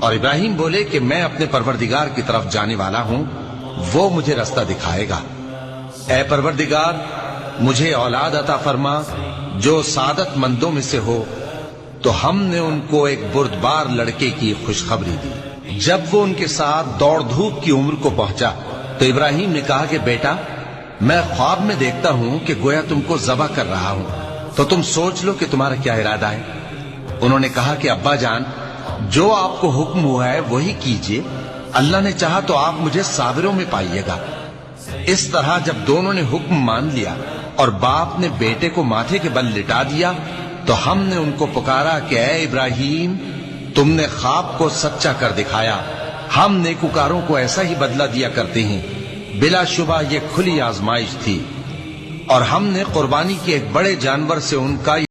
اور ابراہیم بولے کہ میں اپنے پروردگار کی طرف جانے والا ہوں، وہ مجھے رستہ دکھائے گا۔ اے پروردگار، مجھے اولاد عطا فرما جو سعادت مندوں میں سے ہو۔ تو ہم نے ان کو ایک بردبار لڑکے کی خوشخبری دی۔ جب وہ ان کے ساتھ دوڑ دھوپ کی عمر کو پہنچا تو ابراہیم نے کہا کہ بیٹا، میں خواب میں دیکھتا ہوں کہ گویا تم کو ذبح کر رہا ہوں، تو تم سوچ لو کہ تمہارا کیا ارادہ ہے۔ انہوں نے کہا کہ ابا جان، جو آپ کو حکم ہوا ہے وہی کیجئے، اللہ نے چاہا تو آپ مجھے صابروں میں پائیے گا۔ اس طرح جب دونوں نے حکم مان لیا اور باپ نے بیٹے کو ماتھے کے بل لٹا دیا تو ہم نے ان کو پکارا کہ اے ابراہیم، تم نے خواب کو سچا کر دکھایا، ہم نیکوکاروں کو ایسا ہی بدلہ دیا کرتے ہیں۔ بلا شبہ یہ کھلی آزمائش تھی، اور ہم نے قربانی کے ایک بڑے جانور سے ان کا